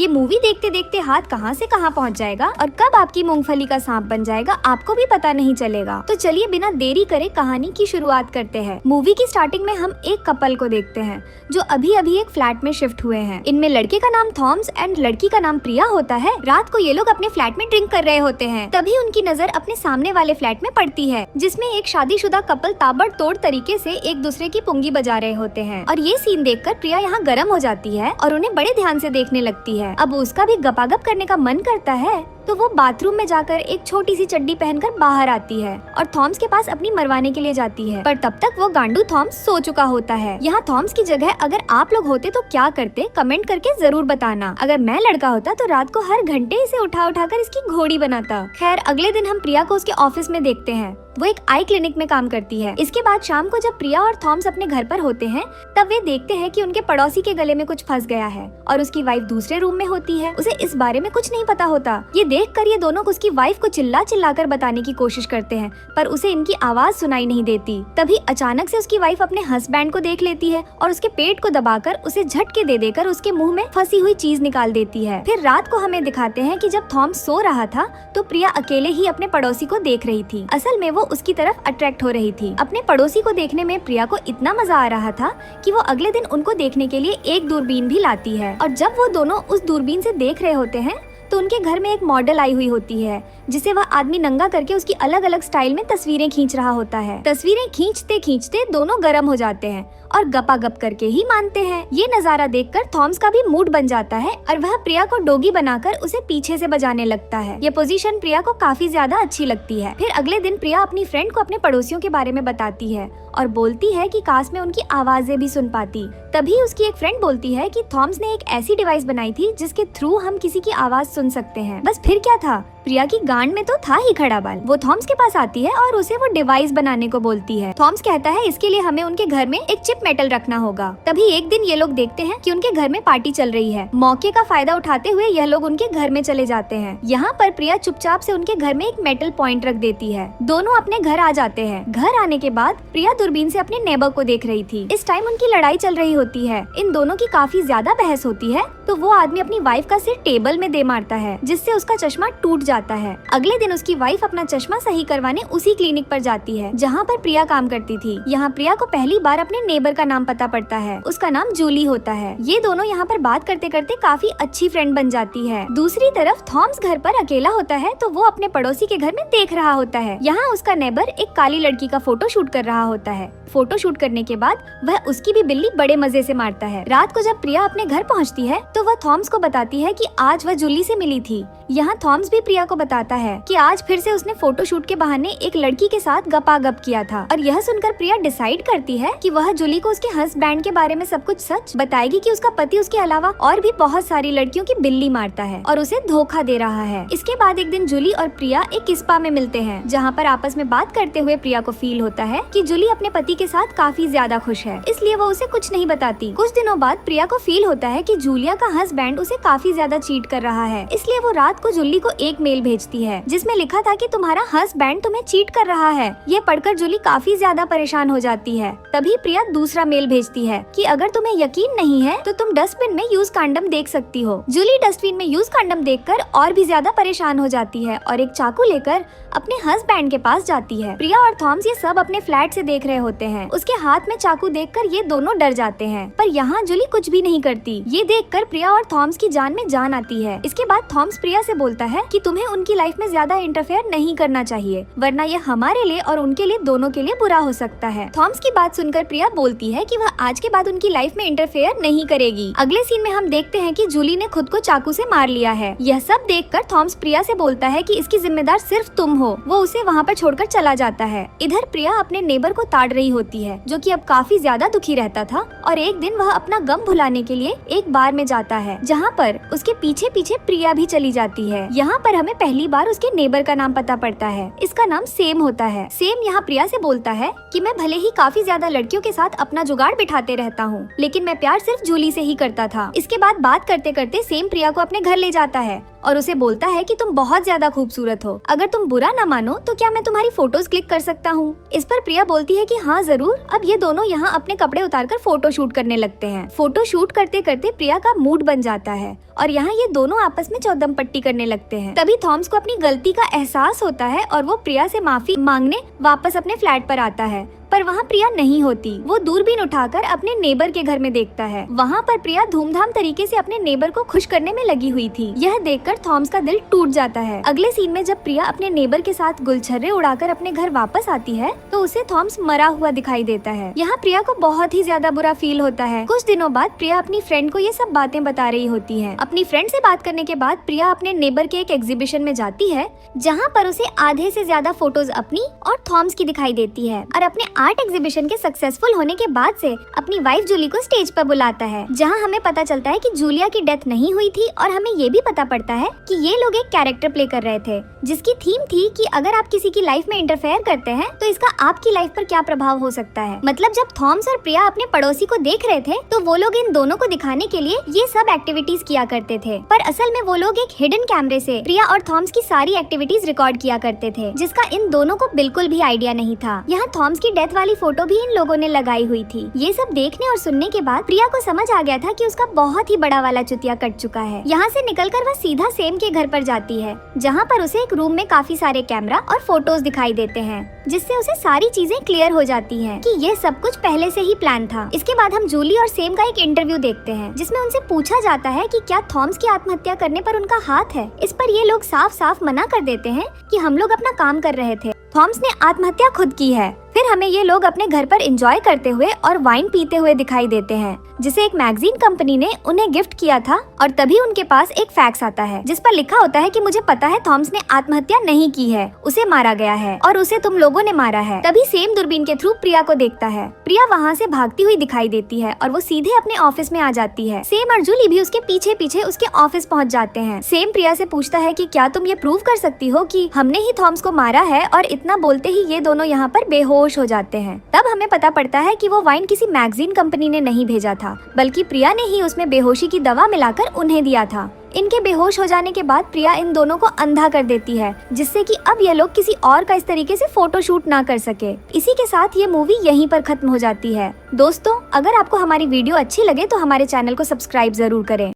Movie देखते देखते हाथ कहां से कहां पहुंच जाएगा और कब आपकी मूंगफली का सांप बन जाएगा आपको भी पता नहीं चलेगा। तो चलिए बिना देरी करे कहानी की शुरुआत करते हैं। मूवी की स्टार्टिंग में हम एक कपल को देखते हैं जो अभी अभी एक फ्लैट में शिफ्ट हुए हैं। इनमें लड़के का नाम थॉमस एंड लड़की का नाम प्रिया होता है। रात को ये लोग अपने फ्लैट में ड्रिंक कर रहे होते हैं, तभी उनकी नजर अपने सामने वाले फ्लैट में पड़ती है जिसमें एक शादीशुदा कपल ताबड़तोड़ तरीके से एक दूसरे की पुंगी बजा रहे होते हैं। और ये सीन देखकर प्रिया यहाँ गर्म हो जाती है और उन्हें बड़े ध्यान से देखने लगती है। अब उसका भी गपागप करने का मन करता है तो वो बाथरूम में जाकर एक छोटी सी चड्डी पहनकर बाहर आती है और थॉमस के पास अपनी मरवाने के लिए जाती है। पर तब तक वो गांडू थॉमस सो चुका होता है। यहाँ थॉमस की जगह अगर आप लोग होते तो क्या करते, कमेंट करके जरूर बताना। अगर मैं लड़का होता तो रात को हर घंटे इसे उठा उठाकर इसकी घोड़ी बनाता। खैर अगले दिन हम प्रिया को उसके ऑफिस में देखते हैं। वो एक आई क्लिनिक में काम करती है। इसके बाद शाम को जब प्रिया और थॉमस अपने घर पर होते हैं तब वे देखते हैं कि उनके पड़ोसी के गले में कुछ फंस गया है और उसकी वाइफ दूसरे रूम में होती है। उसे इस बारे में कुछ नहीं पता होता। ये देखकर ये दोनों उसकी वाइफ को चिल्ला चिल्लाकर बताने की कोशिश करते हैं पर उसे इनकी आवाज सुनाई नहीं देती। तभी अचानक से उसकी वाइफ अपने हस्बैंड को देख लेती है और उसके पेट को दबाकर उसे झटके दे देकर उसके मुंह में फंसी हुई चीज निकाल देती है। फिर रात को हमें दिखाते हैं कि जब थॉमस सो रहा था तो प्रिया अकेले ही अपने पड़ोसी को देख रही थी। असल में वो उसकी तरफ अट्रैक्ट हो रही थी। अपने पड़ोसी को देखने में प्रिया को इतना मजा आ रहा था कि वो अगले दिन उनको देखने के लिए एक दूरबीन भी लाती है। और जब वो दोनों उस दूरबीन से देख रहे होते हैं तो उनके घर में एक मॉडल आई हुई होती है जिसे वह आदमी नंगा करके उसकी अलग अलग स्टाइल में तस्वीरें खींच रहा होता है। तस्वीरें खींचते खींचते दोनों गर्म हो जाते हैं और गपागप करके ही मानते हैं। ये नजारा देखकर थॉमस का भी मूड बन जाता है और वह प्रिया को डोगी बनाकर उसे पीछे से बजाने लगता है। ये पोजीशन प्रिया को काफी ज्यादा अच्छी लगती है। फिर अगले दिन प्रिया अपनी फ्रेंड को अपने पड़ोसियों के बारे में बताती है और बोलती है कि काश में उनकी आवाजें भी सुन पाती। तभी उसकी एक फ्रेंड बोलती है कि थॉमस ने एक ऐसी डिवाइस बनाई थी जिसके थ्रू हम किसी की आवाज सुन सकते हैं। बस फिर क्या था, प्रिया की गांड में तो था ही खड़ा बाल। वो थॉमस के पास आती है और उसे वो डिवाइस बनाने को बोलती है। थॉमस कहता है इसके लिए हमें उनके घर में एक चिप मेटल रखना होगा। तभी एक दिन ये लोग देखते हैं कि उनके घर में पार्टी चल रही है। मौके का फायदा उठाते हुए यह लोग उनके घर में चले जाते हैं। यहाँ पर प्रिया चुपचाप से उनके घर में एक मेटल पॉइंट रख देती है। दोनों अपने घर आ जाते हैं। घर आने के बाद प्रिया दूरबीन से अपने नेबर को देख रही थी। इस टाइम उनकी लड़ाई चल रही होती है। इन दोनों की काफी ज्यादा बहस होती है तो वो आदमी अपनी वाइफ का सिर टेबल में दे मारता है जिससे उसका चश्मा टूट जाता है। अगले दिन उसकी वाइफ अपना चश्मा सही करवाने उसी क्लिनिक पर जाती है जहाँ पर प्रिया काम करती थी। यहाँ प्रिया को पहली बार अपने नेबर का नाम पता पड़ता है। उसका नाम जूली होता है। ये दोनों यहाँ पर बात करते करते काफी अच्छी फ्रेंड बन जाती है। दूसरी तरफ थॉमस घर पर अकेला होता है तो वो अपने पड़ोसी के घर में देख रहा होता है। यहाँ उसका नेबर एक काली लड़की का फोटो शूट कर रहा होता है। फोटो शूट करने के बाद वह उसकी भी बिल्ली बड़े मजे से मारता है। रात को जब प्रिया अपने घर पहुँचती है तो वह थॉमस को बताती है कि आज वह जूली से मिली थी। यहाँ थॉमस भी प्रिया को बताता है कि आज फिर से उसने फोटो शूट के बहाने एक लड़की के साथ गपागप किया था। और यह सुनकर प्रिया डिसाइड करती है कि वह जूली को उसके हस्बैंड के बारे में सब कुछ सच बताएगी कि उसका पति उसके अलावा और भी बहुत सारी लड़कियों की बिल्ली मारता है और उसे धोखा दे रहा है। इसके बाद एक दिन जूली और प्रिया एक स्पा में मिलते हैं जहाँ पर आपस में बात करते हुए प्रिया को फील होता है कि जूली अपने पति के साथ काफी ज्यादा खुश है, इसलिए वो उसे कुछ नहीं बताती। कुछ दिनों बाद प्रिया को फील होता है कि जूलिया का हस्बैंड उसे काफी ज्यादा चीट कर रहा है, इसलिए वो रात को जूली को एक मेल भेजती है जिसमें लिखा था कि तुम्हारा हस्बैंड तुम्हें चीट कर रहा है। ये पढ़कर जूली काफी ज्यादा परेशान हो जाती है। तभी प्रिया दूसरा मेल भेजती है कि अगर तुम्हें यकीन नहीं है तो तुम डस्टबिन में यूज कंडम देख सकती हो। जूली डस्टबिन में यूज कंडम देखकर और भी ज्यादा परेशान हो जाती है और एक चाकू लेकर अपने हस्बैंड के पास जाती है। प्रिया और थॉमस ये सब अपने फ्लैट से देख रहे होते हैं। उसके हाथ में चाकू देखकर ये दोनों डर जाते हैं पर यहाँ जूली कुछ भी नहीं करती। ये देखकर प्रिया और थॉमस की जान में जान आती है। इसके बाद थॉमस प्रिया से बोलता है कि तुम्हें उनकी लाइफ में ज्यादा इंटरफेयर नहीं करना चाहिए वरना ये हमारे लिए और उनके लिए दोनों के लिए बुरा हो सकता है। थॉमस की बात सुनकर प्रिया बोलती है कि वह आज के बाद उनकी लाइफ में इंटरफेयर नहीं करेगी। अगले सीन में हम देखते हैं कि जूली ने खुद को चाकू से मार लिया है। यह सब देखकर थॉमस प्रिया से बोलता है कि इसकी जिम्मेदार सिर्फ तुम हो। वो उसे वहाँ पर छोड़कर चला जाता है। इधर प्रिया अपने नेबर को ताड़ रही होती है जो कि अब काफी ज्यादा दुखी रहता था और एक दिन वह अपना गम भुलाने के लिए एक बार में जाता है जहाँ पर उसके पीछे पीछे प्रिया भी चली जाती है। यहाँ पर हमें पहली बार उसके नेबर का नाम पता पड़ता है। इसका नाम सेम होता है। सेम यहाँ प्रिया से बोलता है कि मैं भले ही काफी ज्यादा लड़कियों के साथ अपना जुगाड़ बिठाते रहता हूँ लेकिन मैं प्यार सिर्फ जूली से ही करता था। इसके बाद बात करते करते सेम प्रिया को अपने घर ले जाता है और उसे बोलता है कि तुम बहुत ज्यादा खूबसूरत हो, अगर तुम बुरा ना मानो तो क्या मैं तुम्हारी फोटोज क्लिक कर सकता हूँ। इस पर प्रिया बोलती है कि हाँ जरूर। अब ये दोनों यहाँ अपने कपड़े उतारकर फोटो शूट करने लगते हैं। फोटो शूट करते करते प्रिया का मूड बन जाता है और यहाँ ये दोनों आपस में चौदम पट्टी करने लगते हैं। तभी थॉमस को अपनी गलती का एहसास होता है और वो प्रिया से माफी मांगने वापस अपने फ्लैट पर आता है, पर वहाँ प्रिया नहीं होती। वो दूरबीन उठाकर अपने नेबर के घर में देखता है। वहाँ पर प्रिया धूमधाम तरीके से अपने नेबर को खुश करने में लगी हुई थी। यह देखकर थॉमस का दिल टूट जाता है। अगले सीन में जब प्रिया अपने नेबर के साथ गुलछर्रे उड़ाकर अपने घर वापस आती है तो उसे थॉमस मरा हुआ दिखाई देता है। यहाँ प्रिया को बहुत ही ज्यादा बुरा फील होता है। कुछ दिनों बाद प्रिया अपनी फ्रेंड को ये सब बातें बता रही होती है। अपनी फ्रेंड से बात करने के बाद प्रिया अपने नेबर के एक एग्जीबिशन में जाती है जहाँ पर उसे आधे से ज्यादा फोटोज अपनी और थॉमस की दिखाई देती है और अपने आर्ट एग्जीबिशन के सक्सेसफुल होने के बाद से अपनी वाइफ जूली को स्टेज पर बुलाता है, जहां हमें पता चलता है कि जूलिया की डेथ नहीं हुई थी और हमें ये भी पता पड़ता है कि ये लोग एक कैरेक्टर प्ले कर रहे थे जिसकी थीम थी कि अगर आप किसी की लाइफ में इंटरफेयर करते हैं तो इसका आपकी लाइफ पर क्या प्रभाव हो सकता है। मतलब जब थॉमस और प्रिया अपने पड़ोसी को देख रहे थे तो वो लोग इन दोनों को दिखाने के लिए ये सब एक्टिविटीज किया करते थे, पर असल में वो लोग एक हिडन कैमरे से प्रिया और थॉमस की सारी एक्टिविटीज रिकॉर्ड किया करते थे, जिसका इन दोनों को बिल्कुल भी आइडिया नहीं था। यहाँ थॉमस की डेथ वाली फोटो भी इन लोगों ने लगाई हुई थी। ये सब देखने और सुनने के बाद प्रिया को समझ आ गया था कि उसका बहुत ही बड़ा वाला चुतिया कट चुका है। यहाँ से निकलकर वह सीधा सेम के घर पर जाती है, जहाँ पर उसे एक रूम में काफी सारे कैमरा और फोटोज दिखाई देते हैं, जिससे उसे सारी चीजें क्लियर हो जाती हैं कि ये सब कुछ पहले से ही प्लान था। इसके बाद हम जूली और सेम का एक इंटरव्यू देखते हैं जिसमें उनसे पूछा जाता है कि क्या थॉमस की आत्महत्या करने पर उनका हाथ है। इस पर ये लोग साफ साफ मना कर देते हैं कि हम लोग अपना काम कर रहे थे, थॉमस ने आत्महत्या खुद की है। फिर हमें ये लोग अपने घर पर एंजॉय करते हुए और वाइन पीते हुए दिखाई देते हैं, जिसे एक मैगजीन कंपनी ने उन्हें गिफ्ट किया था। और तभी उनके पास एक फैक्स आता है जिस पर लिखा होता है कि मुझे पता है थॉमस ने आत्महत्या नहीं की है, उसे मारा गया है और उसे तुम लोगों ने मारा है। तभी सेम दूरबीन के थ्रू प्रिया को देखता है। प्रिया वहाँ से भागती हुई दिखाई देती है और वो सीधे अपने ऑफिस में आ जाती है। सेम और जूली भी उसके पीछे पीछे उसके ऑफिस पहुँच जाते हैं। सेम प्रिया से पूछता है कि क्या तुम ये प्रूव कर सकती हो कि हमने ही थॉमस को मारा है, और इतना बोलते ही ये दोनों यहाँ पर बेहोश हो जाते हैं। तब हमें पता पड़ता है कि वो वाइन किसी मैगजीन कंपनी ने नहीं भेजा था, बल्कि प्रिया ने ही उसमें बेहोशी की दवा मिलाकर उन्हें दिया था। इनके बेहोश हो जाने के बाद प्रिया इन दोनों को अंधा कर देती है, जिससे कि अब ये लोग किसी और का इस तरीके से फोटो शूट ना कर सके। इसी के साथ ये मूवी यहीं पर खत्म हो जाती है। दोस्तों, अगर आपको हमारी वीडियो अच्छी लगे तो हमारे चैनल को सब्सक्राइब जरूर करें।